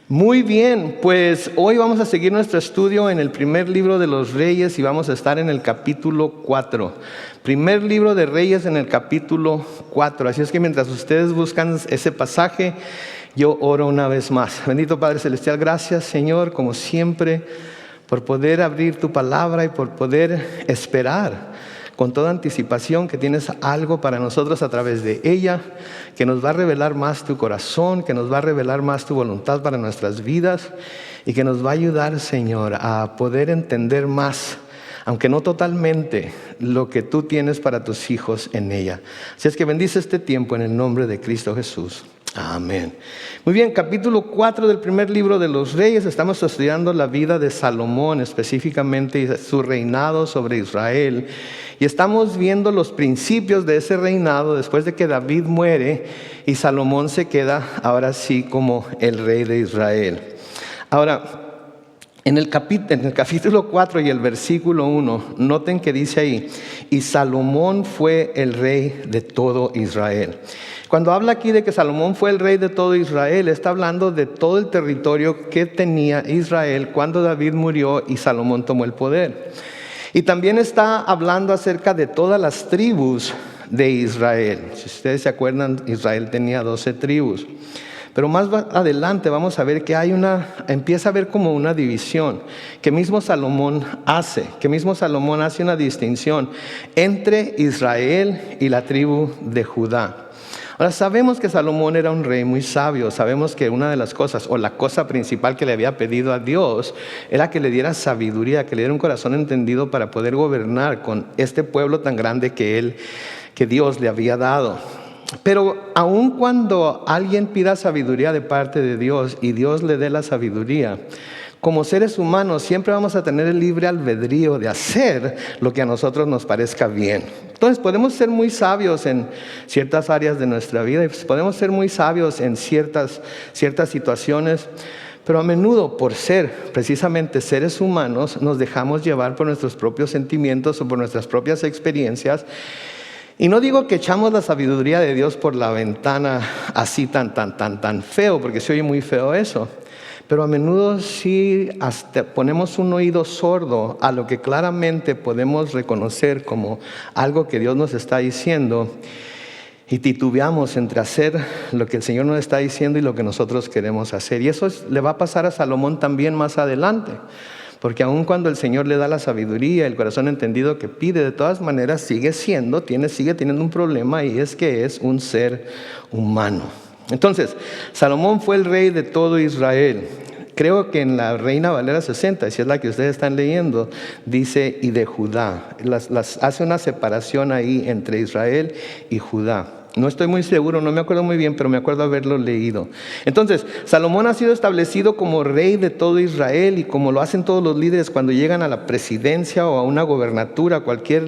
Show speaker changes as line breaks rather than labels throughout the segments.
Muy bien, pues hoy vamos a seguir nuestro estudio en el primer libro de los Reyes y vamos a estar en el capítulo 4. Primer libro de Reyes en el capítulo 4. Así es que mientras ustedes buscan ese pasaje, yo oro una vez más. Bendito Padre Celestial, gracias Señor, como siempre, por poder abrir tu palabra y por poder esperar con toda anticipación que tienes algo para nosotros a través de ella, que nos va a revelar más tu corazón, que nos va a revelar más tu voluntad para nuestras vidas y que nos va a ayudar, Señor, a poder entender más, aunque no totalmente, lo que tú tienes para tus hijos en ella. Así es que bendice este tiempo en el nombre de Cristo Jesús. Amén. Muy bien, capítulo 4 del primer libro de los Reyes. Estamos estudiando la vida de Salomón, específicamente su reinado sobre Israel. Y estamos viendo los principios de ese reinado después de que David muere y Salomón se queda ahora sí como el rey de Israel. Ahora, en el capítulo 4 y el versículo 1, noten que dice ahí, y Salomón fue el rey de todo Israel. Cuando habla aquí de que Salomón fue el rey de todo Israel, está hablando de todo el territorio que tenía Israel cuando David murió y Salomón tomó el poder. Y también está hablando acerca de todas las tribus de Israel. Si ustedes se acuerdan, Israel tenía 12 tribus. Pero más adelante vamos a ver que empieza a haber como una división que mismo Salomón hace una distinción entre Israel y la tribu de Judá. Ahora sabemos que Salomón era un rey muy sabio, sabemos que una de las cosas o la cosa principal que le había pedido a Dios era que le diera sabiduría, que le diera un corazón entendido para poder gobernar con este pueblo tan grande que Dios le había dado. Pero aun cuando alguien pida sabiduría de parte de Dios y Dios le dé la sabiduría, como seres humanos siempre vamos a tener el libre albedrío de hacer lo que a nosotros nos parezca bien. Entonces podemos ser muy sabios en ciertas áreas de nuestra vida y podemos ser muy sabios en ciertas situaciones, pero a menudo por ser precisamente seres humanos nos dejamos llevar por nuestros propios sentimientos o por nuestras propias experiencias. Y no digo que echamos la sabiduría de Dios por la ventana así tan feo, porque se oye muy feo eso. Pero a menudo sí hasta ponemos un oído sordo a lo que claramente podemos reconocer como algo que Dios nos está diciendo y titubeamos entre hacer lo que el Señor nos está diciendo y lo que nosotros queremos hacer. Y eso le va a pasar a Salomón también más adelante. Porque aun cuando el Señor le da la sabiduría, el corazón entendido que pide, de todas maneras sigue teniendo un problema y es que es un ser humano. Entonces, Salomón fue el rey de todo Israel. Creo que en la Reina Valera 60, si es la que ustedes están leyendo, dice y de Judá. Hace una separación ahí entre Israel y Judá. No estoy muy seguro, no me acuerdo muy bien, pero me acuerdo haberlo leído. Entonces, Salomón ha sido establecido como rey de todo Israel y como lo hacen todos los líderes cuando llegan a la presidencia o a una gobernatura, cualquier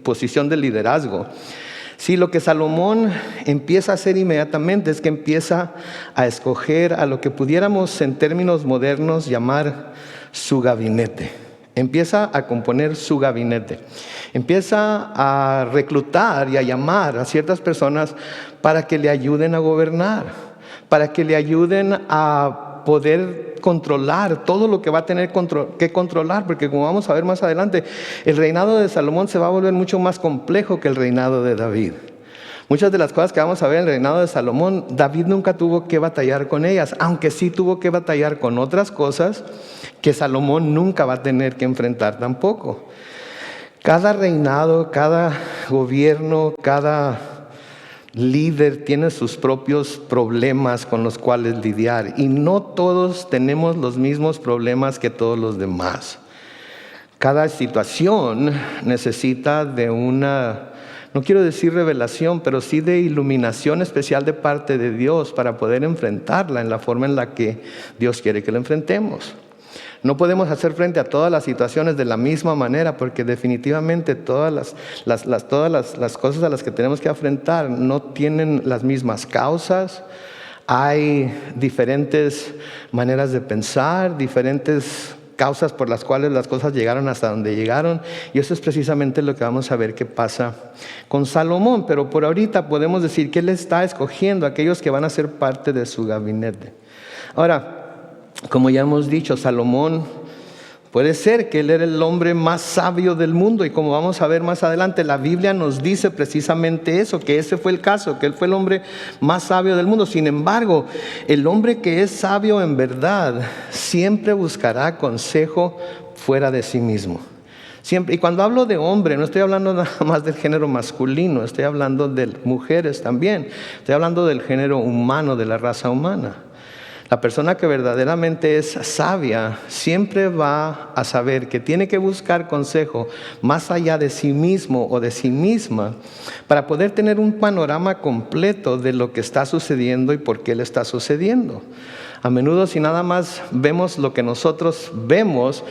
posición de liderazgo. Sí, lo que Salomón empieza a hacer inmediatamente es que empieza a escoger a lo que pudiéramos en términos modernos llamar su gabinete. Empieza a componer su gabinete. Empieza a reclutar y a llamar a ciertas personas para que le ayuden a gobernar, para que le ayuden a poder controlar todo lo que va a tener que controlar, porque como vamos a ver más adelante, el reinado de Salomón se va a volver mucho más complejo que el reinado de David. Muchas de las cosas que vamos a ver en el reinado de Salomón, David nunca tuvo que batallar con ellas, aunque sí tuvo que batallar con otras cosas que Salomón nunca va a tener que enfrentar tampoco. Cada reinado, cada gobierno, cada líder tiene sus propios problemas con los cuales lidiar y no todos tenemos los mismos problemas que todos los demás. Cada situación necesita de una, no quiero decir revelación, pero sí de iluminación especial de parte de Dios para poder enfrentarla en la forma en la que Dios quiere que la enfrentemos. No podemos hacer frente a todas las situaciones de la misma manera porque definitivamente todas las cosas a las que tenemos que enfrentar no tienen las mismas causas. Hay diferentes maneras de pensar, diferentes causas por las cuales las cosas llegaron hasta donde llegaron, y eso es precisamente lo que vamos a ver que pasa con Salomón. Pero por ahorita podemos decir que él está escogiendo a aquellos que van a ser parte de su gabinete. Ahora, como ya hemos dicho, Salomón puede ser que él era el hombre más sabio del mundo, y como vamos a ver más adelante, la Biblia nos dice precisamente eso, que ese fue el caso, que él fue el hombre más sabio del mundo. Sin embargo, el hombre que es sabio en verdad siempre buscará consejo fuera de sí mismo. Siempre. Y cuando hablo de hombre, no estoy hablando nada más del género masculino, estoy hablando de mujeres también, estoy hablando del género humano, de la raza humana. La persona que verdaderamente es sabia siempre va a saber que tiene que buscar consejo más allá de sí mismo o de sí misma para poder tener un panorama completo de lo que está sucediendo y por qué le está sucediendo. A menudo, si nada más vemos lo que nosotros vemos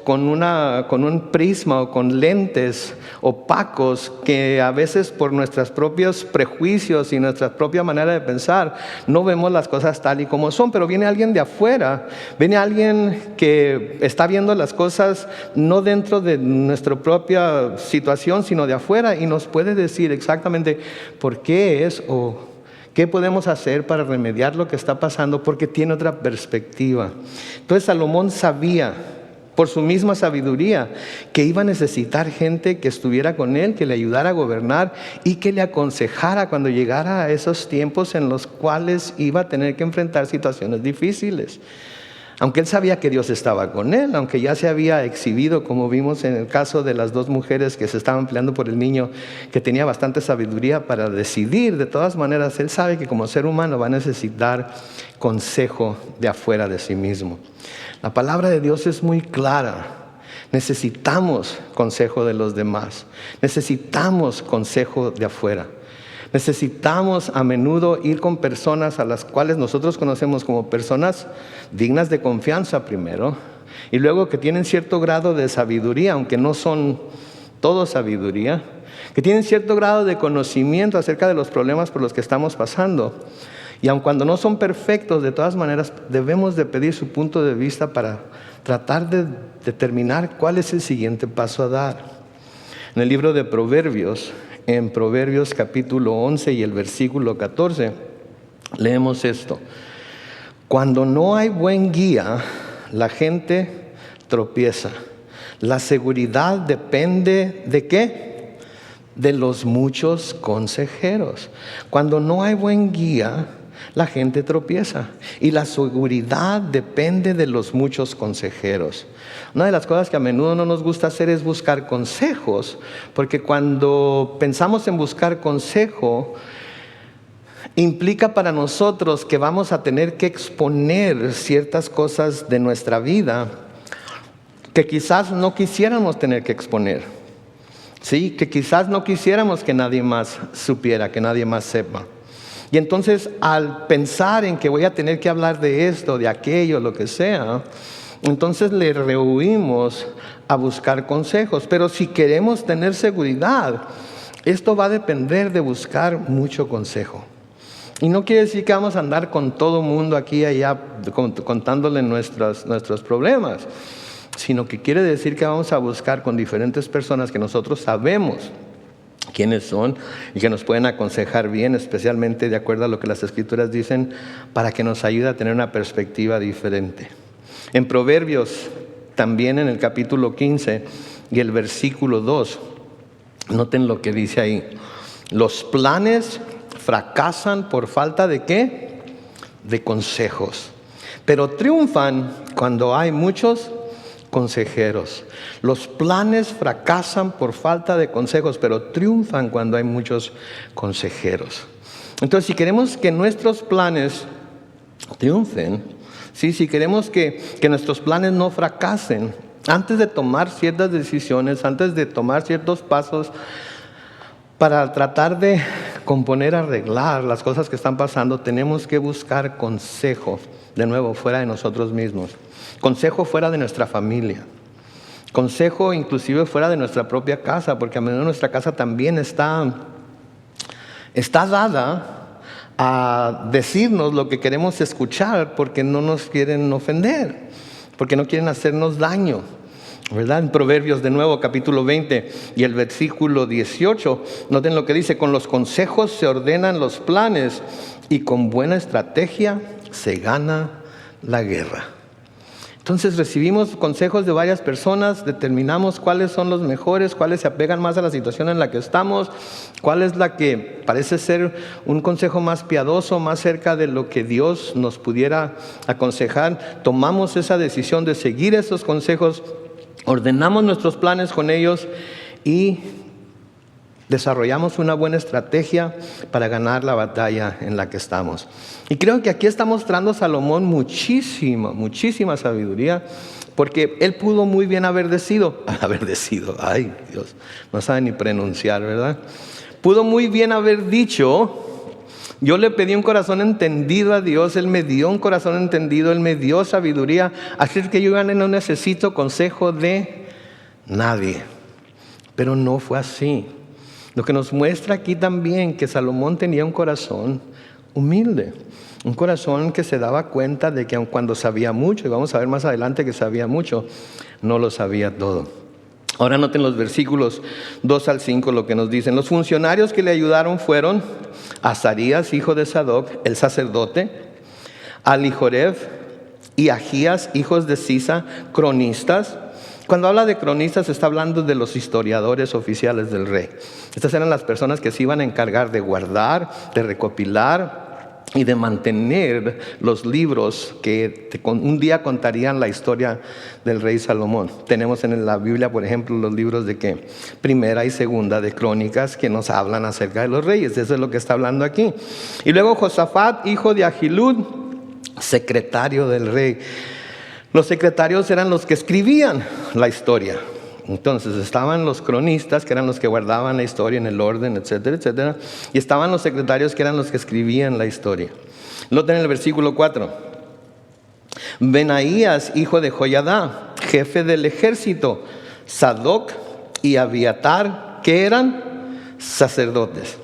con un prisma o con lentes opacos que a veces por nuestros propios prejuicios y nuestra propia manera de pensar no vemos las cosas tal y como son. Pero viene alguien de afuera, viene alguien que está viendo las cosas no dentro de nuestra propia situación, sino de afuera, y nos puede decir exactamente por qué es o ¿qué podemos hacer para remediar lo que está pasando? Porque tiene otra perspectiva. Entonces Salomón sabía, por su misma sabiduría, que iba a necesitar gente que estuviera con él, que le ayudara a gobernar y que le aconsejara cuando llegara a esos tiempos en los cuales iba a tener que enfrentar situaciones difíciles. Aunque él sabía que Dios estaba con él, aunque ya se había exhibido, como vimos en el caso de las dos mujeres que se estaban peleando por el niño, que tenía bastante sabiduría para decidir, de todas maneras, él sabe que como ser humano va a necesitar consejo de afuera de sí mismo. La palabra de Dios es muy clara. Necesitamos consejo de los demás. Necesitamos consejo de afuera. Necesitamos a menudo ir con personas a las cuales nosotros conocemos como personas dignas de confianza primero, y luego que tienen cierto grado de sabiduría, aunque no son todo sabiduría, que tienen cierto grado de conocimiento acerca de los problemas por los que estamos pasando. Y aun cuando no son perfectos, de todas maneras debemos de pedir su punto de vista para tratar de determinar cuál es el siguiente paso a dar. En el libro de Proverbios, en Proverbios capítulo 11 y el versículo 14, leemos esto: cuando no hay buen guía, la gente tropieza. La seguridad depende ¿de qué? De los muchos consejeros. Cuando no hay buen guía, la gente tropieza. Y la seguridad depende de los muchos consejeros. Una de las cosas que a menudo no nos gusta hacer es buscar consejos, porque cuando pensamos en buscar consejo, implica para nosotros que vamos a tener que exponer ciertas cosas de nuestra vida que quizás no quisiéramos tener que exponer. Sí, que quizás no quisiéramos que nadie más supiera, que nadie más sepa. Y entonces, al pensar en que voy a tener que hablar de esto, de aquello, lo que sea, entonces le rehuimos a buscar consejos. Pero si queremos tener seguridad, esto va a depender de buscar mucho consejo. Y no quiere decir que vamos a andar con todo mundo aquí y allá contándole nuestros problemas, sino que quiere decir que vamos a buscar con diferentes personas que nosotros sabemos quiénes son y que nos pueden aconsejar bien, especialmente de acuerdo a lo que las Escrituras dicen, para que nos ayude a tener una perspectiva diferente. En Proverbios, también en el capítulo 15 y el versículo 2, noten lo que dice ahí: los planes fracasan por falta ¿de qué? De consejos, pero triunfan cuando hay muchos consejeros. Los planes fracasan por falta de consejos, pero triunfan cuando hay muchos consejeros. Entonces, si queremos que nuestros planes triunfen, ¿sí? Si queremos que nuestros planes no fracasen, antes de tomar ciertas decisiones, antes de tomar ciertos pasos para tratar de componer, arreglar las cosas que están pasando, tenemos que buscar consejo, de nuevo, fuera de nosotros mismos. Consejo fuera de nuestra familia. Consejo inclusive fuera de nuestra propia casa, porque a menudo nuestra casa también está dada a decirnos lo que queremos escuchar porque no nos quieren ofender. porque no quieren hacernos daño, ¿verdad? En Proverbios de nuevo, capítulo 20 y el versículo 18, noten lo que dice: con los consejos se ordenan los planes y con buena estrategia se gana la guerra. Entonces recibimos consejos de varias personas, determinamos cuáles son los mejores, cuáles se apegan más a la situación en la que estamos, cuál es la que parece ser un consejo más piadoso, más cerca de lo que Dios nos pudiera aconsejar. Tomamos esa decisión de seguir esos consejos, ordenamos nuestros planes con ellos y desarrollamos una buena estrategia para ganar la batalla en la que estamos. Y creo que aquí está mostrando Salomón muchísima sabiduría, porque él pudo muy bien haber decidido, ay Dios, no sabe ni pronunciar, ¿verdad? Pudo muy bien haber dicho: yo le pedí un corazón entendido a Dios, Él me dio un corazón entendido, Él me dio sabiduría, así es que yo ya no necesito consejo de nadie. Pero no fue así. Lo que nos muestra aquí también que Salomón tenía un corazón humilde, un corazón que se daba cuenta de que aun cuando sabía mucho, y vamos a ver más adelante que sabía mucho, no lo sabía todo. Ahora noten los versículos 2 al 5 lo que nos dicen. Los funcionarios que le ayudaron fueron Azarías, hijo de Sadoc, el sacerdote, Alihoref y Ahías, hijos de Sisa, cronistas. Cuando habla de cronistas está hablando de los historiadores oficiales del rey. Estas eran las personas que se iban a encargar de guardar, de recopilar y de mantener los libros que un día contarían la historia del rey Salomón. Tenemos en la Biblia, por ejemplo, los libros de Primera y Segunda de Crónicas, que nos hablan acerca de los reyes. Eso es lo que está hablando aquí. Y luego Josafat, hijo de Ahilud, secretario del rey. Los secretarios eran los que escribían la historia. Entonces estaban los cronistas, que eran los que guardaban la historia en el orden, etcétera, etcétera. Y estaban los secretarios, que eran los que escribían la historia. Noten el versículo 4. Benaías, hijo de Joiadá, jefe del ejército, Sadoc y Abiatar, que eran sacerdotes.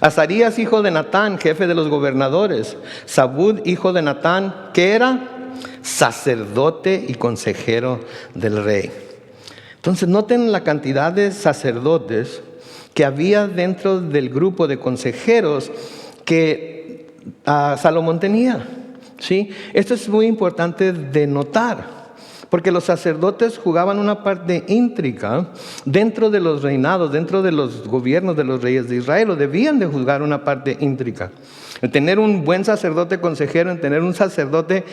Azarías, hijo de Natán, jefe de los gobernadores. Zabud, hijo de Natán, que era sacerdote y consejero del rey. Entonces noten la cantidad de sacerdotes que había dentro del grupo de consejeros que Salomón tenía, ¿sí? Esto es muy importante de notar, porque los sacerdotes jugaban una parte íntrica dentro de los reinados, dentro de los gobiernos de los reyes de Israel, o debían de jugar una parte íntrica. En tener un buen sacerdote consejero, en tener un sacerdote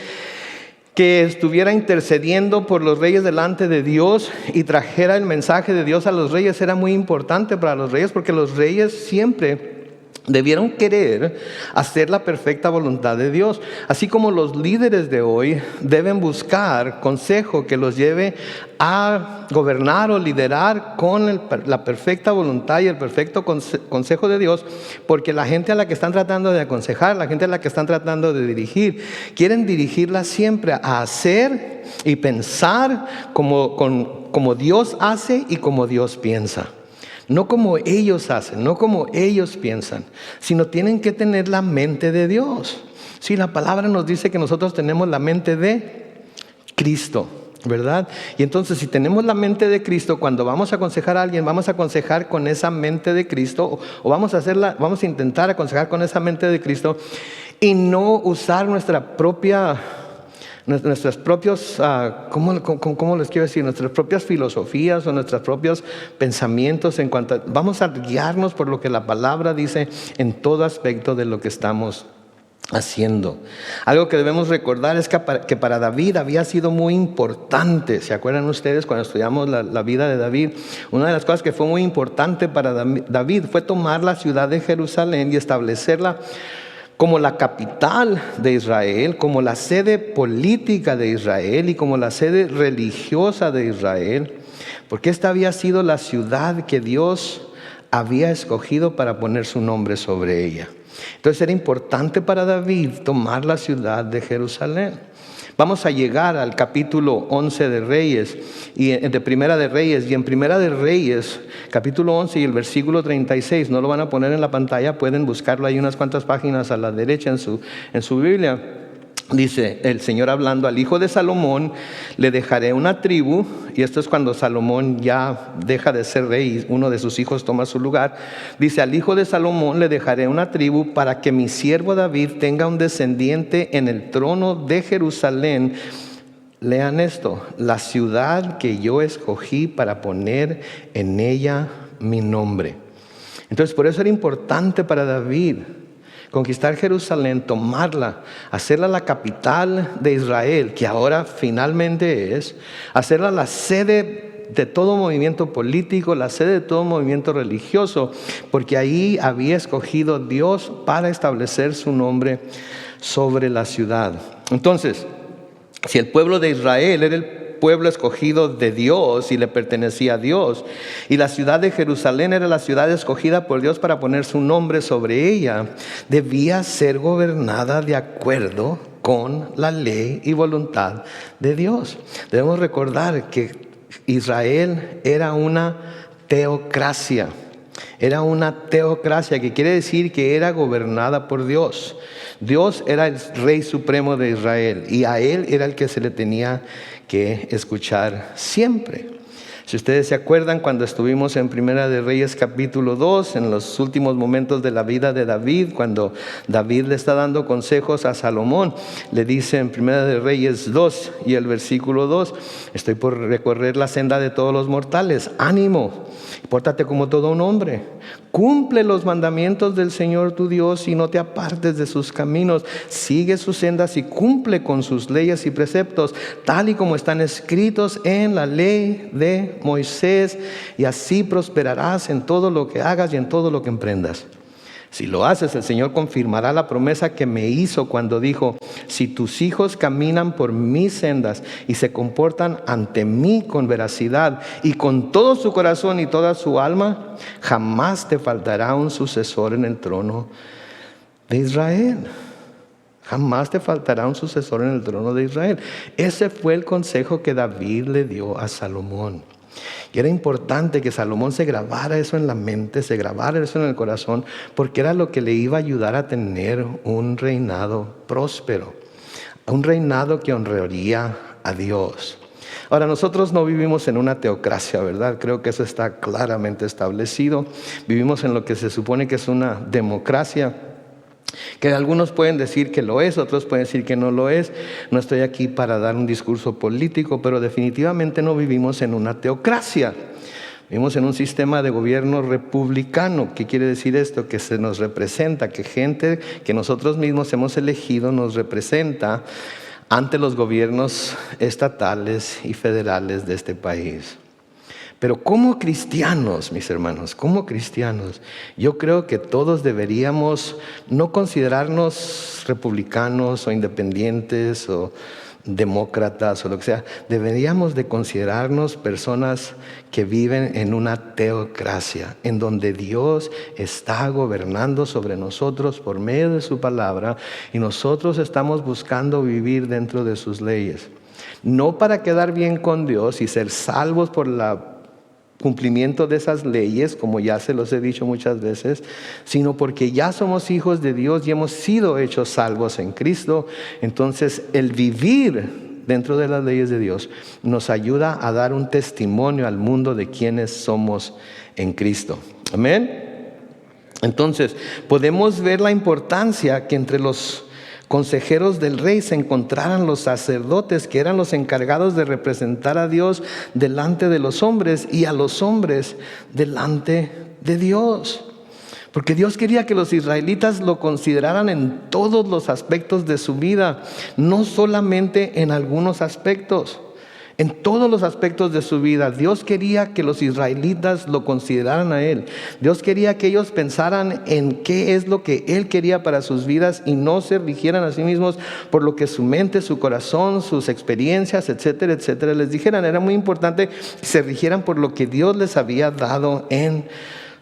que estuviera intercediendo por los reyes delante de Dios y trajera el mensaje de Dios a los reyes, era muy importante para los reyes, porque los reyes siempre debieron querer hacer la perfecta voluntad de Dios. Así como los líderes de hoy deben buscar consejo que los lleve a gobernar o liderar con la perfecta voluntad y el perfecto consejo de Dios, porque la gente a la que están tratando de aconsejar, la gente a la que están tratando de dirigir, quieren dirigirla siempre a hacer y pensar como Dios hace y como Dios piensa. No como ellos hacen, no como ellos piensan, sino tienen que tener la mente de Dios. Sí, la palabra nos dice que nosotros tenemos la mente de Cristo, ¿verdad? Y entonces, si tenemos la mente de Cristo, cuando vamos a aconsejar a alguien, vamos a aconsejar con esa mente de Cristo, o vamos a intentar aconsejar con esa mente de Cristo, y no usar nuestras propios, ¿cómo les quiero decir? Nuestras propias filosofías o nuestros propios pensamientos vamos a guiarnos por lo que la palabra dice en todo aspecto de lo que estamos haciendo. Algo que debemos recordar es que para David había sido muy importante. ¿Se acuerdan ustedes cuando estudiamos la vida de David? Una de las cosas que fue muy importante para David fue tomar la ciudad de Jerusalén y establecerla como la capital de Israel, como la sede política de Israel y como la sede religiosa de Israel, porque esta había sido la ciudad que Dios había escogido para poner su nombre sobre ella. Entonces era importante para David tomar la ciudad de Jerusalén. Vamos a llegar al capítulo 11 de Reyes, de Primera de Reyes, y en Primera de Reyes, capítulo 11 y el versículo 36, no lo van a poner en la pantalla, pueden buscarlo, hay unas cuantas páginas a la derecha en su Biblia. Dice el Señor hablando al hijo de Salomón, le dejaré una tribu, y esto es cuando Salomón ya deja de ser rey y uno de sus hijos toma su lugar. Dice, al hijo de Salomón le dejaré una tribu para que mi siervo David tenga un descendiente en el trono de Jerusalén. Lean esto, la ciudad que yo escogí para poner en ella mi nombre. Entonces por eso era importante para David conquistar Jerusalén, tomarla, hacerla la capital de Israel, que ahora finalmente es, hacerla la sede de todo movimiento político, la sede de todo movimiento religioso, porque ahí había escogido Dios para establecer su nombre sobre la ciudad. Entonces, si el pueblo de Israel era el pueblo escogido de Dios y le pertenecía a Dios, y la ciudad de Jerusalén era la ciudad escogida por Dios para poner su nombre sobre ella, debía ser gobernada de acuerdo con la ley y voluntad de Dios. Debemos recordar que Israel era una teocracia. Era una teocracia, que quiere decir que era gobernada por Dios. Dios era el rey supremo de Israel y a él era el que se le tenía que escuchar siempre. Si ustedes se acuerdan, cuando estuvimos en Primera de Reyes capítulo 2, en los últimos momentos de la vida de David, cuando David le está dando consejos a Salomón, le dice en Primera de Reyes 2 y el versículo 2, estoy por recorrer la senda de todos los mortales, ánimo, pórtate como todo un hombre, cumple los mandamientos del Señor tu Dios y no te apartes de sus caminos, sigue sus sendas y cumple con sus leyes y preceptos, tal y como están escritos en la ley de Moisés, y así prosperarás en todo lo que hagas y en todo lo que emprendas. Si lo haces, el Señor confirmará la promesa que me hizo cuando dijo, si tus hijos caminan por mis sendas y se comportan ante mí con veracidad y con todo su corazón y toda su alma, jamás te faltará un sucesor en el trono de Israel. Jamás te faltará un sucesor en el trono de Israel. Ese fue el consejo que David le dio a Salomón. Y era importante que Salomón se grabara eso en la mente, se grabara eso en el corazón, porque era lo que le iba a ayudar a tener un reinado próspero, un reinado que honraría a Dios. Ahora, nosotros no vivimos en una teocracia, ¿verdad? Creo que eso está claramente establecido. Vivimos en lo que se supone que es una democracia, que algunos pueden decir que lo es, otros pueden decir que no lo es. No estoy aquí para dar un discurso político, pero definitivamente no vivimos en una teocracia. Vivimos en un sistema de gobierno republicano. ¿Qué quiere decir esto? Que se nos representa, que gente que nosotros mismos hemos elegido nos representa ante los gobiernos estatales y federales de este país. Pero como cristianos, mis hermanos, como cristianos, yo creo que todos deberíamos no considerarnos republicanos o independientes o demócratas o lo que sea. Deberíamos de considerarnos personas que viven en una teocracia, en donde Dios está gobernando sobre nosotros por medio de su palabra y nosotros estamos buscando vivir dentro de sus leyes. No para quedar bien con Dios y ser salvos por la cumplimiento de esas leyes, como ya se los he dicho muchas veces, sino porque ya somos hijos de Dios y hemos sido hechos salvos en Cristo. Entonces el vivir dentro de las leyes de Dios nos ayuda a dar un testimonio al mundo de quienes somos en Cristo. Amén. Entonces podemos ver la importancia que entre los consejeros del rey se encontraran los sacerdotes, que eran los encargados de representar a Dios delante de los hombres y a los hombres delante de Dios. Porque Dios quería que los israelitas lo consideraran en todos los aspectos de su vida, no solamente en algunos aspectos. En todos los aspectos de su vida, Dios quería que los israelitas lo consideraran a Él. Dios quería que ellos pensaran en qué es lo que Él quería para sus vidas y no se rigieran a sí mismos por lo que su mente, su corazón, sus experiencias, etcétera, etcétera, les dijeran. Era muy importante que se rigieran por lo que Dios les había dado en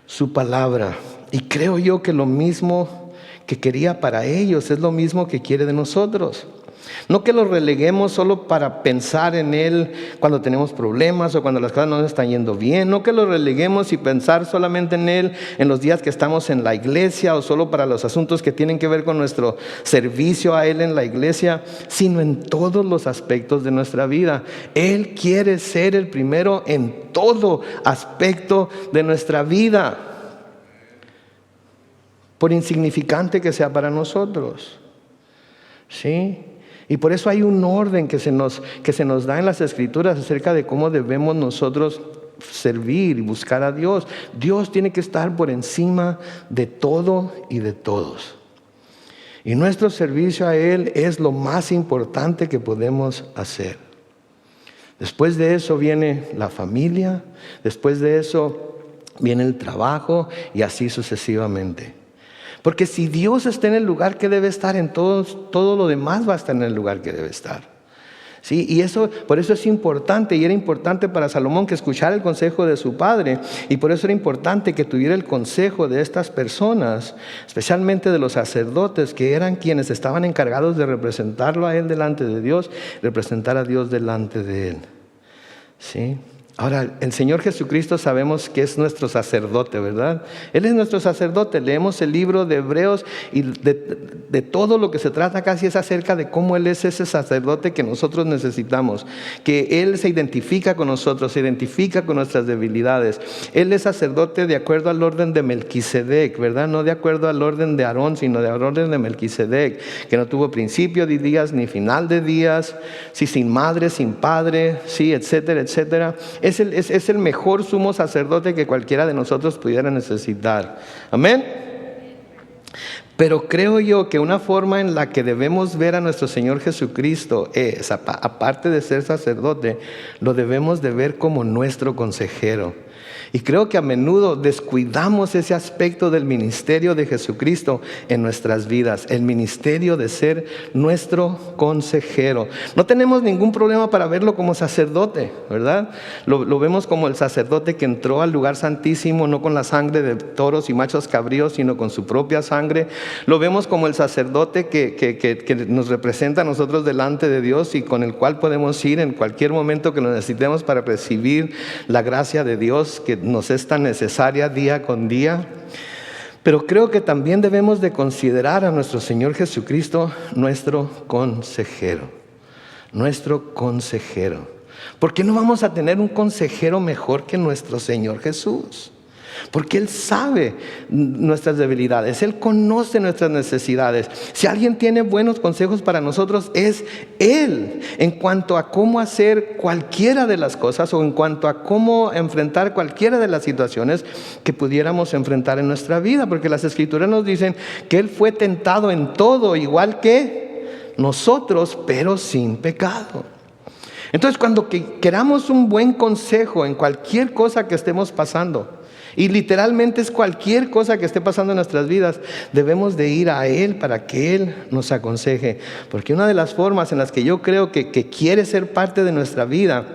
su palabra. Y creo yo que lo mismo que quería para ellos es lo mismo que quiere de nosotros. No que lo releguemos solo para pensar en Él cuando tenemos problemas o cuando las cosas no nos están yendo bien. No que lo releguemos y pensar solamente en Él en los días que estamos en la iglesia o solo para los asuntos que tienen que ver con nuestro servicio a Él en la iglesia, sino en todos los aspectos de nuestra vida. Él quiere ser el primero en todo aspecto de nuestra vida, por insignificante que sea para nosotros. ¿Sí? Y por eso hay un orden que se nos da en las Escrituras acerca de cómo debemos nosotros servir y buscar a Dios. Dios tiene que estar por encima de todo y de todos. Y nuestro servicio a Él es lo más importante que podemos hacer. Después de eso viene la familia, después de eso viene el trabajo y así sucesivamente. Porque si Dios está en el lugar que debe estar, en todo lo demás va a estar en el lugar que debe estar. ¿Sí? Y por eso es importante, y era importante para Salomón que escuchara el consejo de su padre, y por eso era importante que tuviera el consejo de estas personas, especialmente de los sacerdotes, que eran quienes estaban encargados de representarlo a él delante de Dios, representar a Dios delante de él. ¿Sí? Ahora, el Señor Jesucristo sabemos que es nuestro sacerdote, ¿verdad? Él es nuestro sacerdote. Leemos el libro de Hebreos y de todo lo que se trata casi es acerca de cómo Él es ese sacerdote que nosotros necesitamos. Que Él se identifica con nosotros, se identifica con nuestras debilidades. Él es sacerdote de acuerdo al orden de Melquisedec, ¿verdad? No de acuerdo al orden de Aarón, sino de al orden de Melquisedec, que no tuvo principio de días ni final de días, sí, sin madre, sin padre, sí, etcétera, etcétera. Es el mejor sumo sacerdote que cualquiera de nosotros pudiera necesitar. Amén. Pero creo yo que una forma en la que debemos ver a nuestro Señor Jesucristo es, aparte de ser sacerdote, lo debemos de ver como nuestro consejero. Y creo que a menudo descuidamos ese aspecto del ministerio de Jesucristo en nuestras vidas, el ministerio de ser nuestro consejero. No tenemos ningún problema para verlo como sacerdote, ¿verdad? Lo vemos como el sacerdote que entró al lugar santísimo no con la sangre de toros y machos cabríos, sino con su propia sangre. Lo vemos como el sacerdote que nos representa a nosotros delante de Dios y con el cual podemos ir en cualquier momento que lo necesitemos para recibir la gracia de Dios que nos es tan necesaria día con día. Pero creo que también debemos de considerar a nuestro Señor Jesucristo nuestro consejero. Nuestro consejero. ¿Por qué no vamos a tener un consejero mejor que nuestro Señor Jesús? Porque Él sabe nuestras debilidades, Él conoce nuestras necesidades. Si alguien tiene buenos consejos para nosotros, es Él, en cuanto a cómo hacer cualquiera de las cosas o en cuanto a cómo enfrentar cualquiera de las situaciones que pudiéramos enfrentar en nuestra vida. Porque las Escrituras nos dicen que Él fue tentado en todo, igual que nosotros, pero sin pecado. Entonces, cuando queramos un buen consejo en cualquier cosa que estemos pasando, y literalmente es cualquier cosa que esté pasando en nuestras vidas, debemos de ir a Él para que Él nos aconseje. Porque una de las formas en las que yo creo que quiere ser parte de nuestra vida,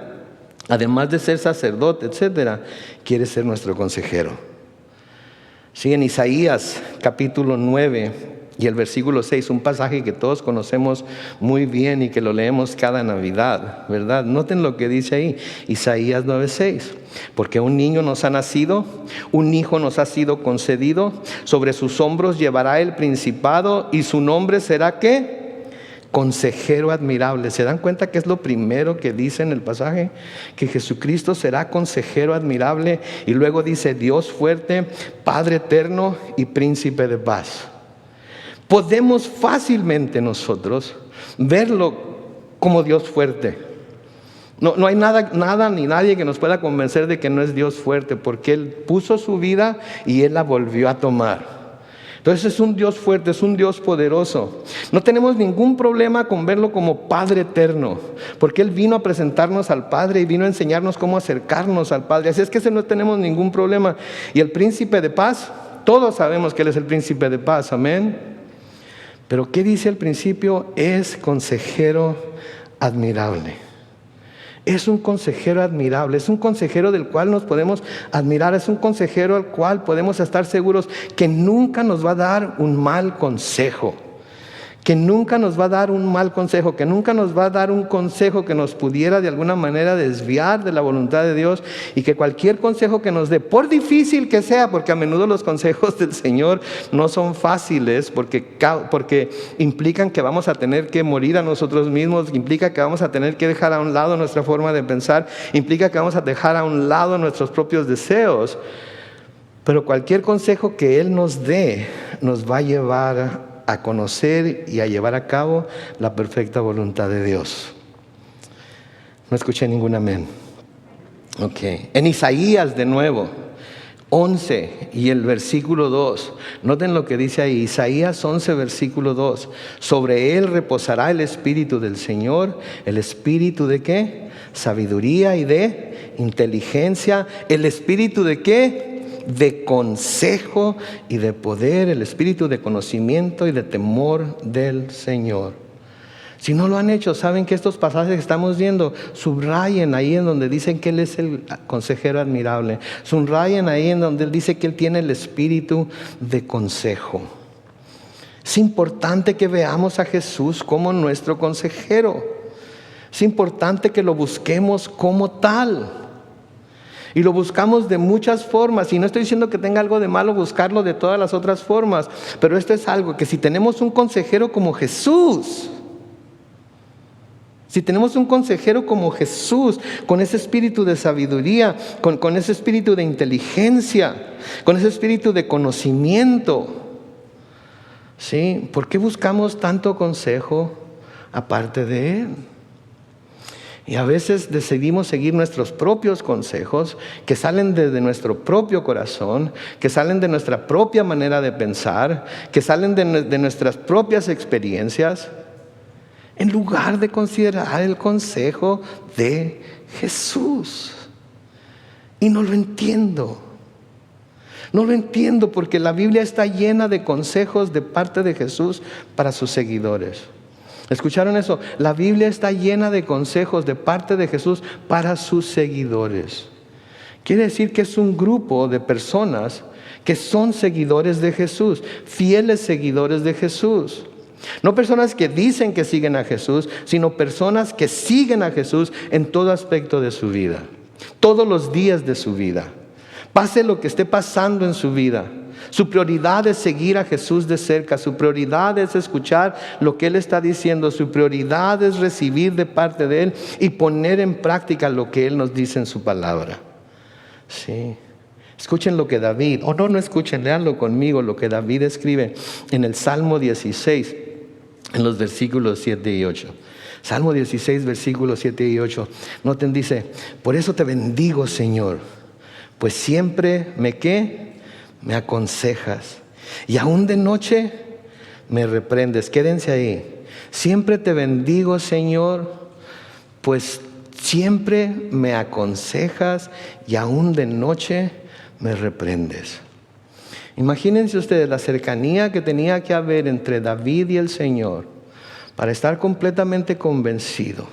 además de ser sacerdote, etcétera, quiere ser nuestro consejero. Sí, en Isaías capítulo 9 y el versículo 6, un pasaje que todos conocemos muy bien y que lo leemos cada Navidad, ¿verdad? Noten lo que dice ahí, Isaías 9:6. Porque un niño nos ha nacido, un hijo nos ha sido concedido, sobre sus hombros llevará el principado y su nombre será ¿qué? Consejero admirable. ¿Se dan cuenta que es lo primero que dice en el pasaje? Que Jesucristo será consejero admirable y luego dice Dios fuerte, Padre eterno y príncipe de paz. Podemos fácilmente nosotros verlo como Dios fuerte. No hay nada ni nadie que nos pueda convencer de que no es Dios fuerte, porque Él puso su vida y Él la volvió a tomar. Entonces es un Dios fuerte, es un Dios poderoso. No tenemos ningún problema con verlo como Padre eterno, porque Él vino a presentarnos al Padre y vino a enseñarnos cómo acercarnos al Padre. Así es que ese no tenemos ningún problema. Y el príncipe de paz, todos sabemos que Él es el príncipe de paz, amén. Pero ¿qué dice al principio? Es consejero admirable. Es un consejero admirable, es un consejero del cual nos podemos admirar, es un consejero al cual podemos estar seguros que nunca nos va a dar un mal consejo. Que nunca nos va a dar un mal consejo, que nunca nos va a dar un consejo que nos pudiera de alguna manera desviar de la voluntad de Dios, y que cualquier consejo que nos dé, por difícil que sea, porque a menudo los consejos del Señor no son fáciles, porque implican que vamos a tener que morir a nosotros mismos, implica que vamos a tener que dejar a un lado nuestra forma de pensar, implica que vamos a dejar a un lado nuestros propios deseos, pero cualquier consejo que Él nos dé nos va a llevar a conocer y a llevar a cabo la perfecta voluntad de Dios. No escuché ningún amén. Ok. En Isaías de nuevo, 11 y el versículo 2. Noten lo que dice ahí, Isaías 11, versículo 2. Sobre él reposará el Espíritu del Señor. ¿El Espíritu de qué? Sabiduría y de inteligencia. ¿El Espíritu de qué? De consejo y de poder, el espíritu de conocimiento y de temor del Señor. Si no lo han hecho, saben que estos pasajes que estamos viendo, subrayen ahí en donde dicen que Él es el consejero admirable, subrayen ahí en donde Él dice que Él tiene el espíritu de consejo. Es importante que veamos a Jesús como nuestro consejero. Es importante que lo busquemos como tal. Y lo buscamos de muchas formas, y no estoy diciendo que tenga algo de malo buscarlo de todas las otras formas, pero esto es algo que si tenemos un consejero como Jesús, si tenemos un consejero como Jesús, con ese espíritu de sabiduría, con ese espíritu de inteligencia, con ese espíritu de conocimiento, ¿sí? ¿Por qué buscamos tanto consejo aparte de Él? Y a veces decidimos seguir nuestros propios consejos que salen desde nuestro propio corazón, que salen de nuestra propia manera de pensar, que salen de nuestras propias experiencias, en lugar de considerar el consejo de Jesús. Y no lo entiendo. No lo entiendo porque la Biblia está llena de consejos de parte de Jesús para sus seguidores. ¿Escucharon eso? La Biblia está llena de consejos de parte de Jesús para sus seguidores. Quiere decir que es un grupo de personas que son seguidores de Jesús, fieles seguidores de Jesús. No personas que dicen que siguen a Jesús, sino personas que siguen a Jesús en todo aspecto de su vida, todos los días de su vida. Pase lo que esté pasando en su vida, su prioridad es seguir a Jesús de cerca, su prioridad es escuchar lo que Él está diciendo, su prioridad es recibir de parte de Él y poner en práctica lo que Él nos dice en su palabra. Sí. Escuchen lo que David, no escuchen, léanlo conmigo, lo que David escribe en el Salmo 16, en los versículos 7 y 8. Salmo 16, versículos 7 y 8. Noten, dice, por eso te bendigo, Señor, pues siempre me aconsejas, y aún de noche me reprendes. Quédense ahí. Siempre te bendigo, Señor, pues siempre me aconsejas, y aún de noche me reprendes. Imagínense ustedes la cercanía que tenía que haber entre David y el Señor para estar completamente convencido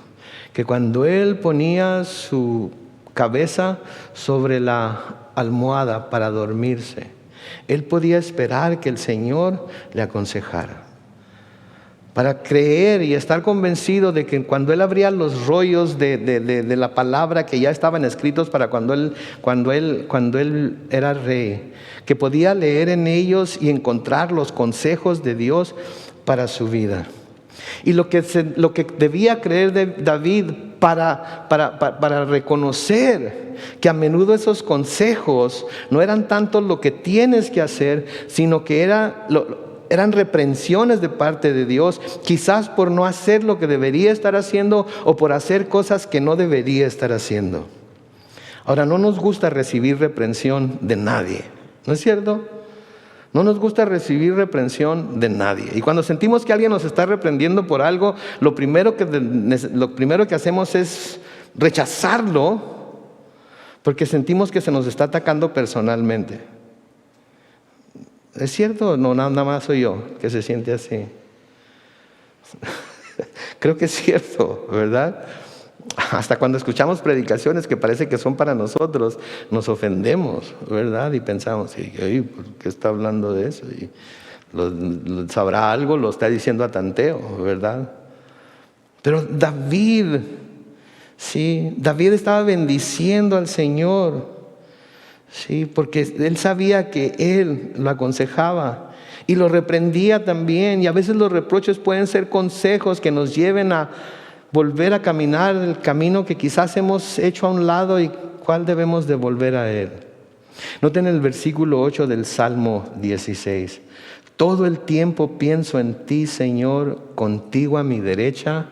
que cuando él ponía su cabeza sobre la almohada para dormirse, él podía esperar que el Señor le aconsejara. Para creer y estar convencido de que cuando él abría los rollos de la palabra que ya estaban escritos para cuando él era rey, que podía leer en ellos y encontrar los consejos de Dios para su vida. Y lo que debía creer de David para reconocer que a menudo esos consejos no eran tanto lo que tienes que hacer, sino que eran reprensiones de parte de Dios, quizás por no hacer lo que debería estar haciendo o por hacer cosas que no debería estar haciendo. Ahora, no nos gusta recibir reprensión de nadie, ¿no es cierto? No nos gusta recibir reprensión de nadie. Y cuando sentimos que alguien nos está reprendiendo por algo, lo primero que hacemos es rechazarlo, porque sentimos que se nos está atacando personalmente. ¿Es cierto? No, nada más soy yo que se siente así. Creo que es cierto, ¿verdad? hasta cuando escuchamos predicaciones que parece que son para nosotros, nos ofendemos, ¿verdad? Y pensamos, ¿por qué está hablando de eso? Y sabrá algo, lo está diciendo a tanteo, ¿verdad? Pero David estaba bendiciendo al Señor, sí, porque él sabía que él lo aconsejaba y lo reprendía también. Y a veces los reproches pueden ser consejos que nos lleven a volver a caminar el camino que quizás hemos hecho a un lado y cuál debemos de volver a él. Noten el versículo 8 del Salmo 16. Todo el tiempo pienso en ti, Señor, contigo a mi derecha,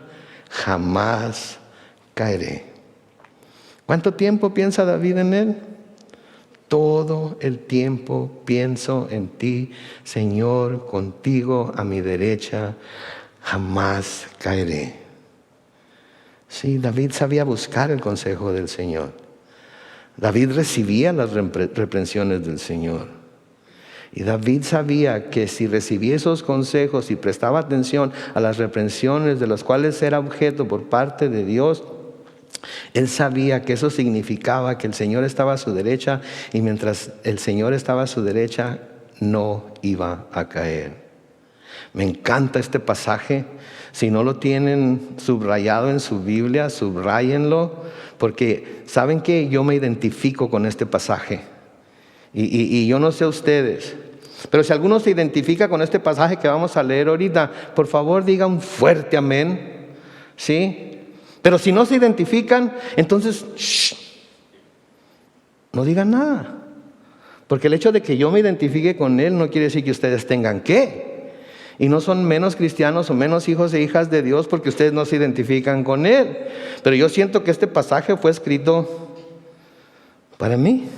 jamás caeré. ¿Cuánto tiempo piensa David en él? Todo el tiempo pienso en ti, Señor, contigo a mi derecha, jamás caeré. Sí, David sabía buscar el consejo del Señor. David recibía las reprensiones del Señor. Y David sabía que si recibía esos consejos y prestaba atención a las reprensiones de las cuales era objeto por parte de Dios, él sabía que eso significaba que el Señor estaba a su derecha, y mientras el Señor estaba a su derecha, no iba a caer. Me encanta este pasaje. Si no lo tienen subrayado en su Biblia, subráyenlo, porque saben que yo me identifico con este pasaje. Y yo no sé ustedes, pero si alguno se identifica con este pasaje que vamos a leer ahorita, por favor diga un fuerte amén, ¿sí? Pero si no se identifican, entonces no digan nada, porque el hecho de que yo me identifique con él no quiere decir que ustedes tengan que. Y no son menos cristianos o menos hijos e hijas de Dios porque ustedes no se identifican con él. Pero yo siento que este pasaje fue escrito para mí.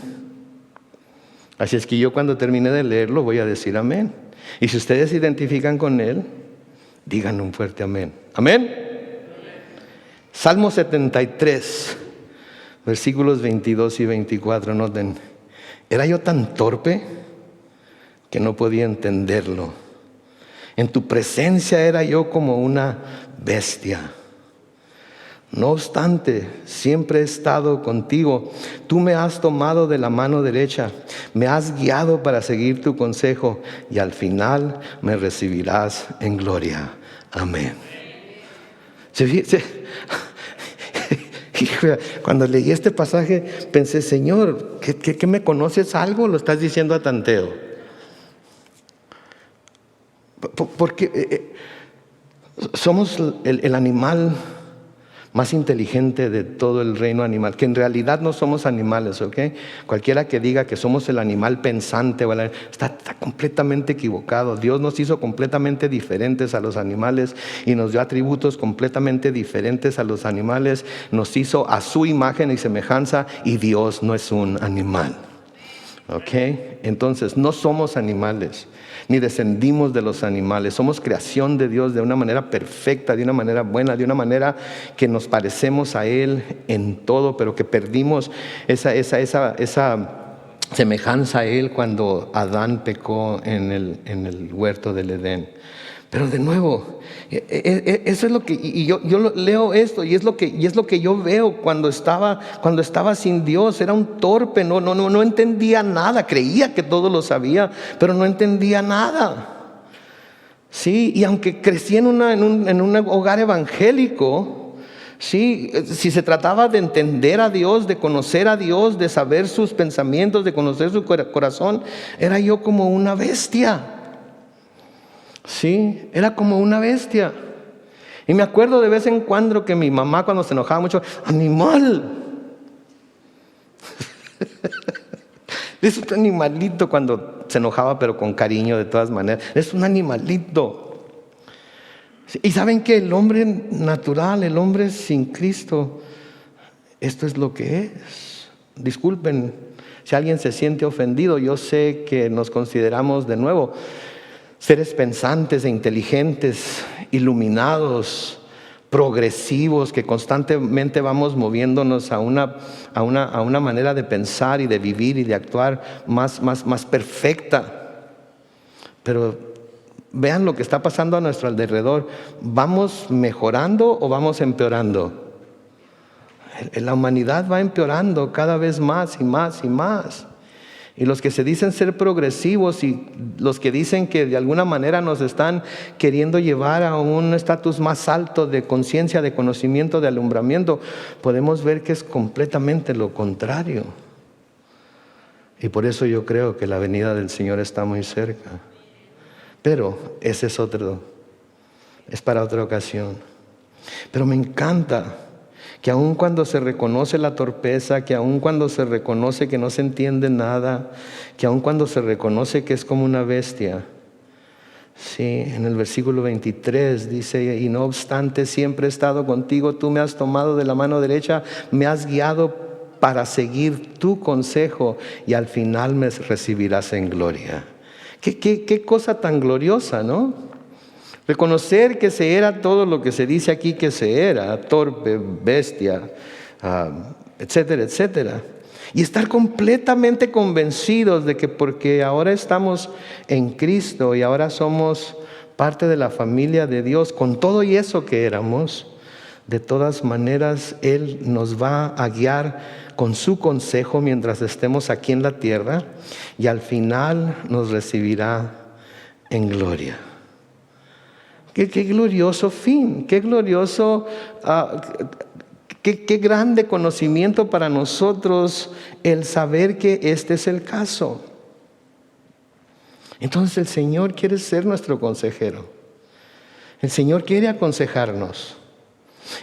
Así es que yo cuando termine de leerlo voy a decir amén. Y si ustedes se identifican con él, digan un fuerte amén. Amén. Salmo 73, versículos 22 y 24, noten. Era yo tan torpe que no podía entenderlo. En tu presencia era yo como una bestia. No obstante, siempre he estado contigo. Tú me has tomado de la mano derecha, me has guiado para seguir tu consejo, y al final me recibirás en gloria. Amén. Cuando leí este pasaje pensé, Señor, ¿qué me conoces algo? Lo estás diciendo a tanteo. Porque somos el animal más inteligente de todo el reino animal, que en realidad no somos animales, ¿ok? Cualquiera que diga que somos el animal pensante está completamente equivocado. Dios nos hizo completamente diferentes a los animales y nos dio atributos completamente diferentes a los animales. Nos hizo a su imagen y semejanza, y Dios no es un animal, ¿ok? Entonces no somos animales, ni descendimos de los animales. Somos creación de Dios de una manera perfecta, de una manera buena, de una manera que nos parecemos a Él en todo, pero que perdimos esa semejanza a Él cuando Adán pecó en el huerto del Edén. Pero de nuevo, eso es lo que, y yo leo esto, y es lo que yo veo cuando estaba sin Dios. Era un torpe, no entendía nada. Creía que todo lo sabía, pero no entendía nada. Sí, y aunque crecí en un hogar evangélico, sí, si se trataba de entender a Dios, de conocer a Dios, de saber sus pensamientos, de conocer su corazón, era yo como una bestia. Sí, era como una bestia. Y me acuerdo de vez en cuando que mi mamá, cuando se enojaba mucho, ¡animal! Es un animalito cuando se enojaba, pero con cariño de todas maneras. Es un animalito. Y saben que el hombre natural, el hombre sin Cristo, esto es lo que es. Disculpen si alguien se siente ofendido. Yo sé que nos consideramos de nuevo seres pensantes e inteligentes, iluminados, progresivos, que constantemente vamos moviéndonos a una manera de pensar y de vivir y de actuar más perfecta. Pero vean lo que está pasando a nuestro alrededor. ¿Vamos mejorando o vamos empeorando? La humanidad va empeorando cada vez más y más y más. Y los que se dicen ser progresivos y los que dicen que de alguna manera nos están queriendo llevar a un estatus más alto de conciencia, de conocimiento, de alumbramiento, podemos ver que es completamente lo contrario. Y por eso yo creo que la venida del Señor está muy cerca. Pero ese es para otra ocasión. Pero me encanta que aun cuando se reconoce la torpeza, que aun cuando se reconoce que no se entiende nada, que aun cuando se reconoce que es como una bestia, sí, en el versículo 23 dice: y no obstante siempre he estado contigo, tú me has tomado de la mano derecha, me has guiado para seguir tu consejo y al final me recibirás en gloria. Qué cosa tan gloriosa, ¿no? Reconocer que se era todo lo que se dice aquí que se era, torpe, bestia, etcétera, etcétera. Y estar completamente convencidos de que porque ahora estamos en Cristo y ahora somos parte de la familia de Dios, con todo y eso que éramos, de todas maneras Él nos va a guiar con su consejo mientras estemos aquí en la tierra y al final nos recibirá en gloria. Qué glorioso fin, qué glorioso, qué grande conocimiento para nosotros el saber que este es el caso. Entonces el Señor quiere ser nuestro consejero. El Señor quiere aconsejarnos.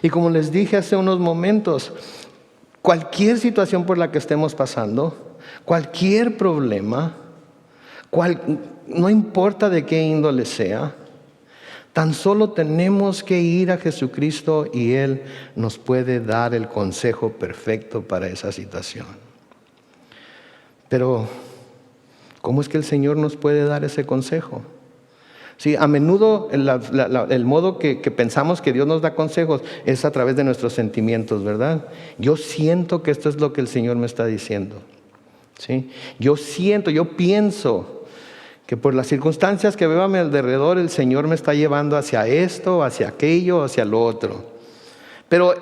Y como les dije hace unos momentos, cualquier situación por la que estemos pasando, cualquier problema, no importa de qué índole sea, tan solo tenemos que ir a Jesucristo y Él nos puede dar el consejo perfecto para esa situación. Pero, ¿cómo es que el Señor nos puede dar ese consejo? Sí, a menudo el modo que pensamos que Dios nos da consejos es a través de nuestros sentimientos, ¿verdad? Yo siento que esto es lo que el Señor me está diciendo. ¿Sí? Yo pienso que por las circunstancias que veo a mi alrededor, el Señor me está llevando hacia esto, hacia aquello, hacia lo otro. Pero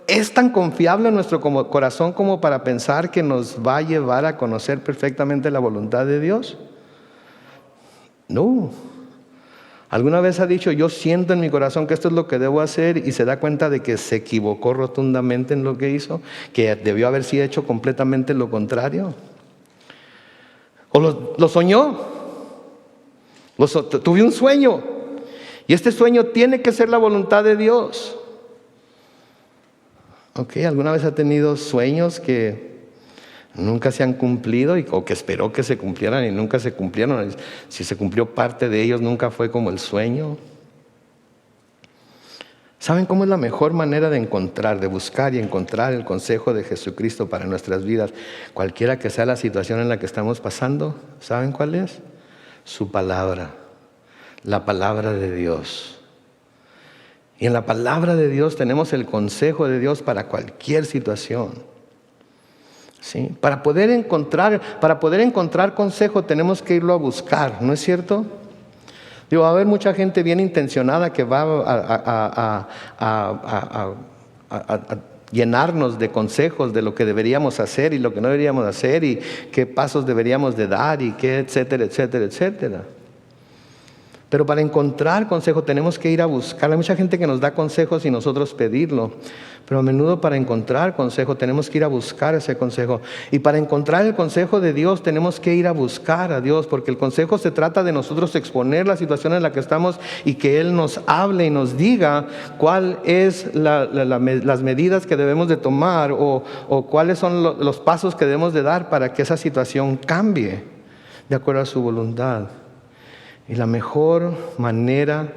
¿es tan confiable nuestro corazón como para pensar que nos va a llevar a conocer perfectamente la voluntad de Dios? No. ¿Alguna vez ha dicho: yo siento en mi corazón que esto es lo que debo hacer, y se da cuenta de que se equivocó rotundamente en lo que hizo, que debió haber sido hecho completamente lo contrario? ¿O lo soñó? Tuve un sueño y este sueño tiene que ser la voluntad de Dios. ¿Alguna vez ha tenido sueños que nunca se han cumplido o que esperó que se cumplieran y nunca se cumplieron? Si se cumplió parte de ellos, nunca fue como el sueño. ¿Saben cómo es la mejor manera de buscar y encontrar el consejo de Jesucristo para nuestras vidas? Cualquiera que sea la situación en la que estamos pasando, ¿saben cuál es? Su palabra, la palabra de Dios. Y en la palabra de Dios tenemos el consejo de Dios para cualquier situación. ¿Sí? Para poder encontrar consejo tenemos que irlo a buscar, ¿no es cierto? Va a haber mucha gente bien intencionada que va a llenarnos de consejos de lo que deberíamos hacer y lo que no deberíamos hacer y qué pasos deberíamos de dar y qué, etcétera, etcétera, etcétera. Pero para encontrar consejo tenemos que ir a buscar. Hay mucha gente que nos da consejos y nosotros pedirlo. Pero a menudo para encontrar consejo tenemos que ir a buscar ese consejo. Y para encontrar el consejo de Dios tenemos que ir a buscar a Dios. Porque el consejo se trata de nosotros exponer la situación en la que estamos y que Él nos hable y nos diga cuál es las medidas que debemos de tomar o cuáles son los pasos que debemos de dar para que esa situación cambie de acuerdo a su voluntad. Y la mejor manera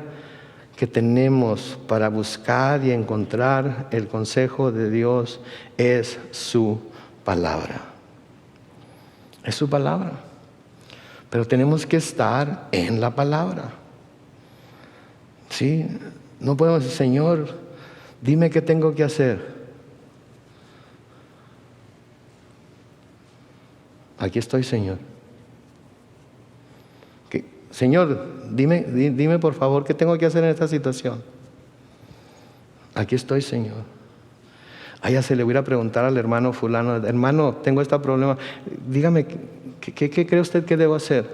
que tenemos para buscar y encontrar el consejo de Dios es su palabra. Es su palabra. Pero tenemos que estar en la palabra. ¿Sí? No podemos decir: Señor, dime qué tengo que hacer. Aquí estoy, Señor. Señor, dime por favor qué tengo que hacer en esta situación. Aquí estoy, Señor. Ya se le voy a preguntar al hermano fulano, hermano, tengo este problema, dígame, ¿qué cree usted que debo hacer?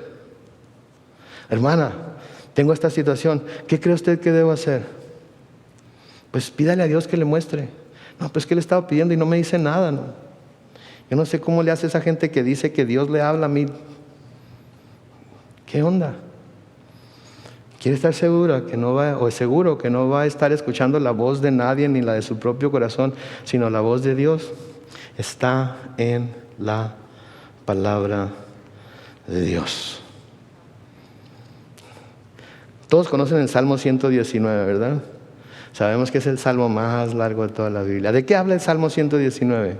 Hermana, tengo esta situación, ¿qué cree usted que debo hacer? Pues pídale a Dios que le muestre. No, pues que le estaba pidiendo y no me dice nada, ¿no? Yo no sé cómo le hace esa gente que dice que Dios le habla a mí. ¿Qué onda? ¿Quiere estar segura que no va, o seguro que no va a estar escuchando la voz de nadie ni la de su propio corazón, sino la voz de Dios? Está en la palabra de Dios. Todos conocen el Salmo 119, ¿verdad? Sabemos que es el salmo más largo de toda la Biblia. ¿De qué habla el Salmo 119?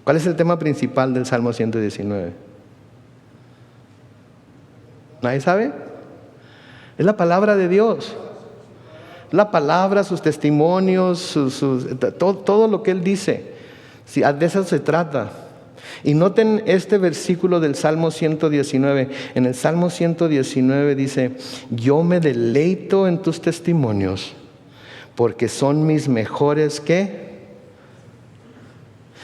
¿Cuál es el tema principal del Salmo 119? ¿Nadie sabe? Es la palabra de Dios. La palabra, sus testimonios, todo lo que Él dice. Sí, de eso se trata. Y noten este versículo del Salmo 119. En el Salmo 119 dice: yo me deleito en tus testimonios, porque son mis mejores, ¿qué?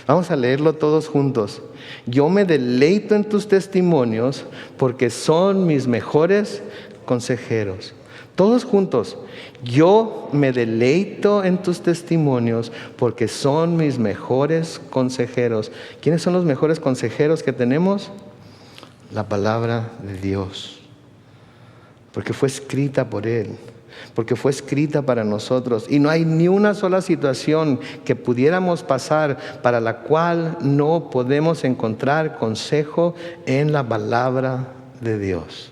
Vamos a leerlo todos juntos. Yo me deleito en tus testimonios, porque son mis mejores consejeros. Todos juntos. Yo me deleito en tus testimonios, porque son mis mejores consejeros. ¿Quiénes son los mejores consejeros que tenemos? La palabra de Dios. Porque fue escrita por Él. Porque fue escrita para nosotros. Y no hay ni una sola situación que pudiéramos pasar para la cual no podemos encontrar consejo en la palabra de Dios.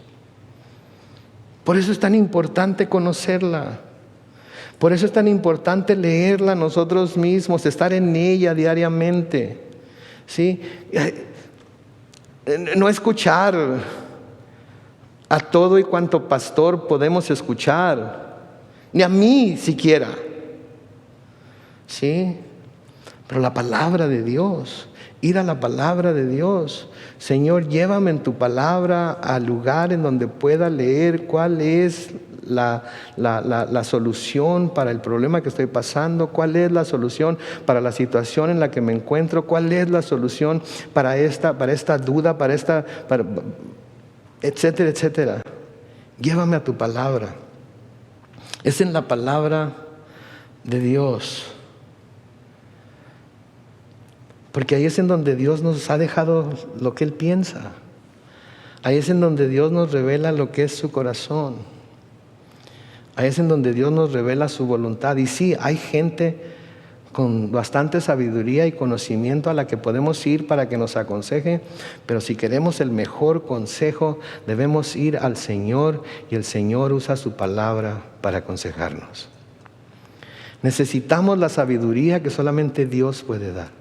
Por eso es tan importante conocerla. Por eso es tan importante leerla nosotros mismos, estar en ella diariamente. ¿Sí? No escuchar a todo y cuanto pastor podemos escuchar, ni a mí siquiera. ¿Sí? Pero la palabra de Dios, ir a la palabra de Dios. Señor, llévame en tu palabra al lugar en donde pueda leer cuál es la solución para el problema que estoy pasando, cuál es la solución para la situación en la que me encuentro, cuál es la solución para esta duda, etcétera, etcétera. Llévame a tu palabra. Es en la palabra de Dios. Porque ahí es en donde Dios nos ha dejado lo que Él piensa. Ahí es en donde Dios nos revela lo que es su corazón. Ahí es en donde Dios nos revela su voluntad. Y sí, hay gente con bastante sabiduría y conocimiento a la que podemos ir para que nos aconseje, pero si queremos el mejor consejo, debemos ir al Señor, y el Señor usa su palabra para aconsejarnos. Necesitamos la sabiduría que solamente Dios puede dar.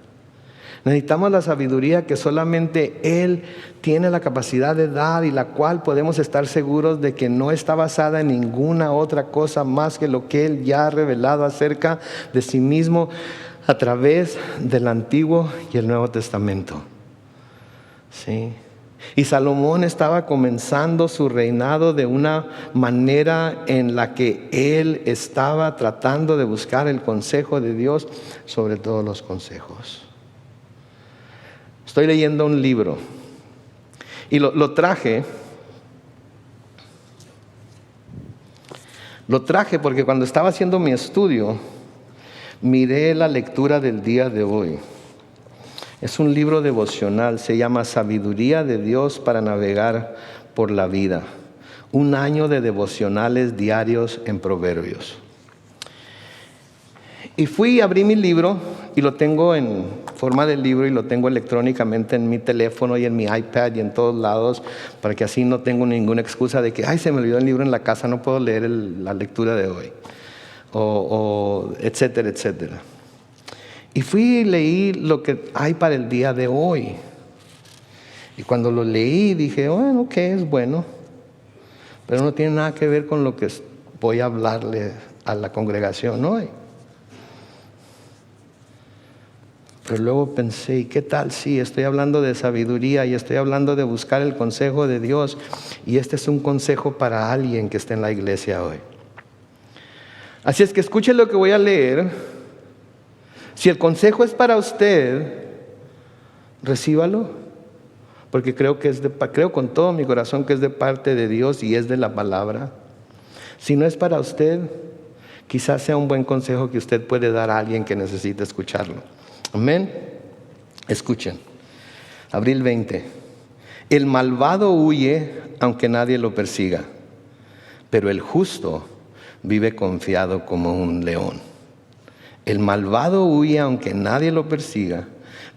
Necesitamos la sabiduría que solamente Él tiene la capacidad de dar, y la cual podemos estar seguros de que no está basada en ninguna otra cosa más que lo que Él ya ha revelado acerca de sí mismo a través del Antiguo y el Nuevo Testamento. ¿Sí? Y Salomón estaba comenzando su reinado de una manera en la que él estaba tratando de buscar el consejo de Dios sobre todos los consejos. Estoy leyendo un libro y lo traje porque cuando estaba haciendo mi estudio miré la lectura del día de hoy. Es un libro devocional, se llama Sabiduría de Dios para navegar por la vida. Un año de devocionales diarios en Proverbios. Y abrí mi libro y lo tengo en forma de libro y lo tengo electrónicamente en mi teléfono y en mi iPad y en todos lados, para que así no tengo ninguna excusa de que se me olvidó el libro en la casa, no puedo leer la lectura de hoy, o etcétera, etcétera. Y fui y leí lo que hay para el día de hoy. Y cuando lo leí dije, bueno, ok, es bueno, pero no tiene nada que ver con lo que voy a hablarle a la congregación hoy. Pero luego pensé, ¿y qué tal si estoy hablando de sabiduría y estoy hablando de buscar el consejo de Dios? Y este es un consejo para alguien que esté en la iglesia hoy. Así es que escuche lo que voy a leer, Si el consejo es para usted, recíbalo, porque creo con todo mi corazón que es de parte de Dios y es de la palabra. Si no es para usted, quizás sea un buen consejo que usted puede dar a alguien que necesite escucharlo. Amén. Escuchen. Abril 20. El malvado huye aunque nadie lo persiga, pero el justo vive confiado como un león. El malvado huye aunque nadie lo persiga,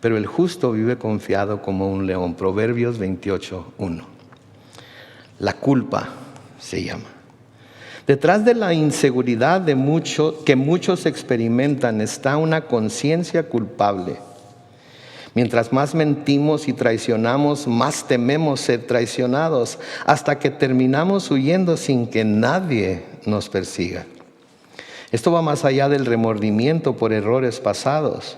pero el justo vive confiado como un león. Proverbios 28:1. La culpa se llama. Detrás de la inseguridad que muchos experimentan está una conciencia culpable. Mientras más mentimos y traicionamos, más tememos ser traicionados, hasta que terminamos huyendo sin que nadie nos persiga. Esto va más allá del remordimiento por errores pasados.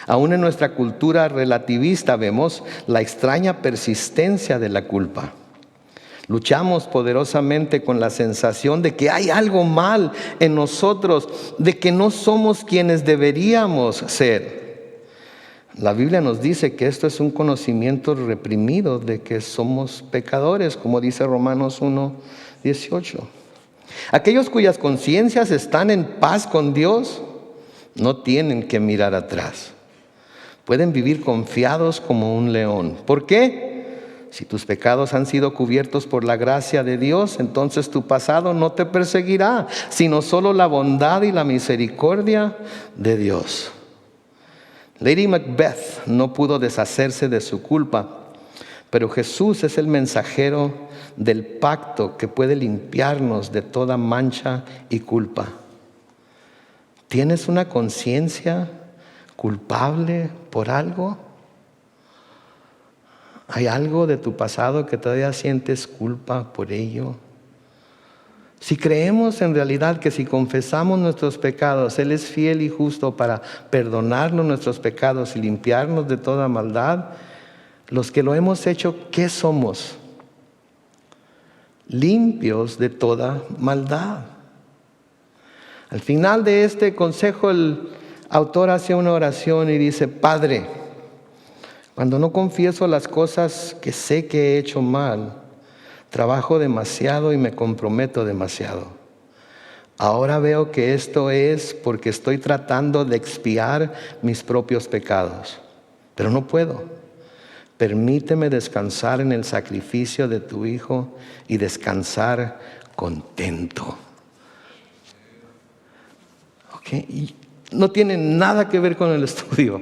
Aún en nuestra cultura relativista vemos la extraña persistencia de la culpa. Luchamos poderosamente con la sensación de que hay algo mal en nosotros, de que no somos quienes deberíamos ser. La Biblia nos dice que esto es un conocimiento reprimido de que somos pecadores, como dice Romanos 1:18. Aquellos cuyas conciencias están en paz con Dios no tienen que mirar atrás. Pueden vivir confiados como un león. ¿Por qué? Si tus pecados han sido cubiertos por la gracia de Dios, entonces tu pasado no te perseguirá, sino solo la bondad y la misericordia de Dios. Lady Macbeth no pudo deshacerse de su culpa, pero Jesús es el mensajero del pacto que puede limpiarnos de toda mancha y culpa. ¿Tienes una conciencia culpable por algo? ¿Hay algo de tu pasado que todavía sientes culpa por ello? Si creemos en realidad que si confesamos nuestros pecados, Él es fiel y justo para perdonarnos nuestros pecados y limpiarnos de toda maldad, los que lo hemos hecho, ¿qué somos? Limpios de toda maldad. Al final de este consejo, el autor hace una oración y dice: Padre, cuando no confieso las cosas que sé que he hecho mal, trabajo demasiado y me comprometo demasiado. Ahora veo que esto es porque estoy tratando de expiar mis propios pecados, pero no puedo. Permíteme descansar en el sacrificio de tu Hijo y descansar contento. Y no tiene nada que ver con el estudio,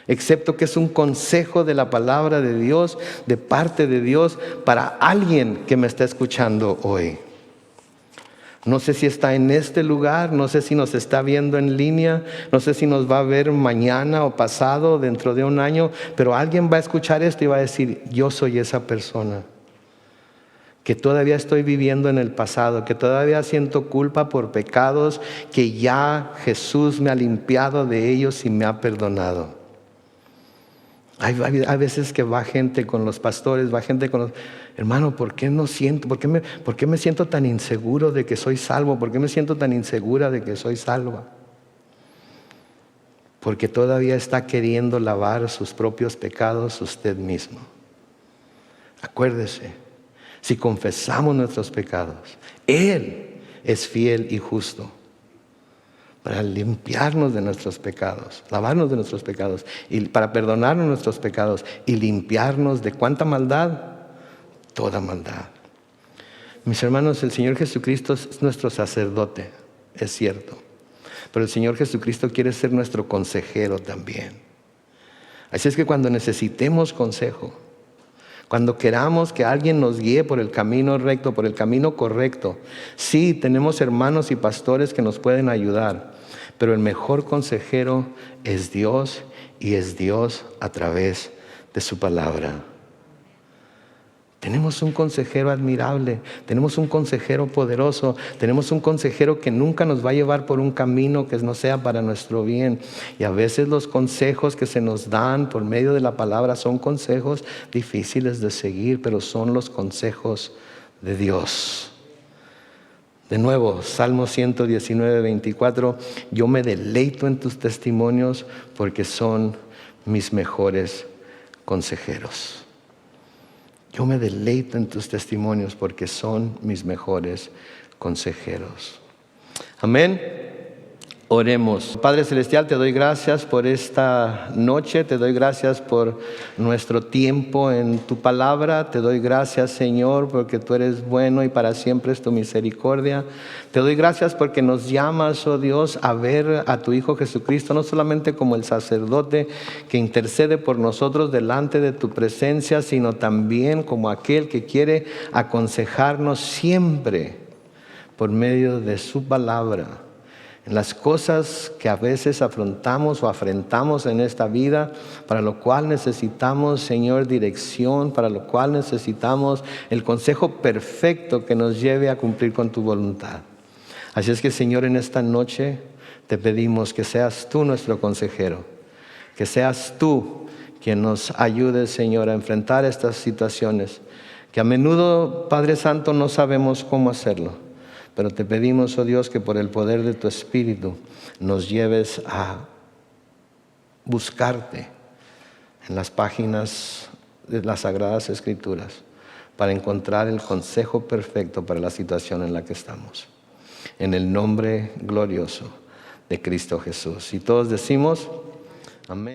excepto que es un consejo de la palabra de Dios, de parte de Dios, para alguien que me está escuchando hoy. No sé si está en este lugar, no sé si nos está viendo en línea, no sé si nos va a ver mañana o pasado, dentro de un año, pero alguien va a escuchar esto y va a decir: yo soy esa persona que todavía estoy viviendo en el pasado, que todavía siento culpa por pecados que ya Jesús me ha limpiado de ellos y me ha perdonado. Hay veces que va gente con los pastores, va gente con los... Hermano, ¿por qué no siento? ¿Por qué me siento tan inseguro de que soy salvo? ¿Por qué me siento tan insegura de que soy salva? Porque todavía está queriendo lavar sus propios pecados usted mismo. Acuérdese, si confesamos nuestros pecados, Él es fiel y justo para limpiarnos de nuestros pecados, lavarnos de nuestros pecados, y para perdonarnos nuestros pecados y limpiarnos de ¿cuánta maldad? Toda maldad. Mis hermanos, el Señor Jesucristo es nuestro sacerdote, es cierto, pero el Señor Jesucristo quiere ser nuestro consejero también. Así es que cuando necesitemos consejo, cuando queramos que alguien nos guíe por el camino recto, por el camino correcto, sí, tenemos hermanos y pastores que nos pueden ayudar, pero el mejor consejero es Dios, y es Dios a través de su palabra. Tenemos un consejero admirable, tenemos un consejero poderoso, tenemos un consejero que nunca nos va a llevar por un camino que no sea para nuestro bien. Y a veces los consejos que se nos dan por medio de la palabra son consejos difíciles de seguir, pero son los consejos de Dios. De nuevo, Salmo 119, 24, yo me deleito en tus testimonios porque son mis mejores consejeros. Yo me deleito en tus testimonios porque son mis mejores consejeros. Amén. Oremos. Padre Celestial, te doy gracias por esta noche, te doy gracias por nuestro tiempo en tu palabra, te doy gracias, Señor, porque tú eres bueno y para siempre es tu misericordia. Te doy gracias porque nos llamas, oh Dios, a ver a tu Hijo Jesucristo, no solamente como el sacerdote que intercede por nosotros delante de tu presencia, sino también como aquel que quiere aconsejarnos siempre por medio de su palabra. En las cosas que a veces afrontamos o afrentamos en esta vida, para lo cual necesitamos, Señor, dirección, para lo cual necesitamos el consejo perfecto que nos lleve a cumplir con tu voluntad. Así es que, Señor, en esta noche te pedimos que seas tú nuestro consejero, que seas tú quien nos ayude, Señor, a enfrentar estas situaciones, que a menudo, Padre Santo, no sabemos cómo hacerlo. Pero te pedimos, oh Dios, que por el poder de tu Espíritu nos lleves a buscarte en las páginas de las Sagradas Escrituras para encontrar el consejo perfecto para la situación en la que estamos. En el nombre glorioso de Cristo Jesús. Y todos decimos, amén.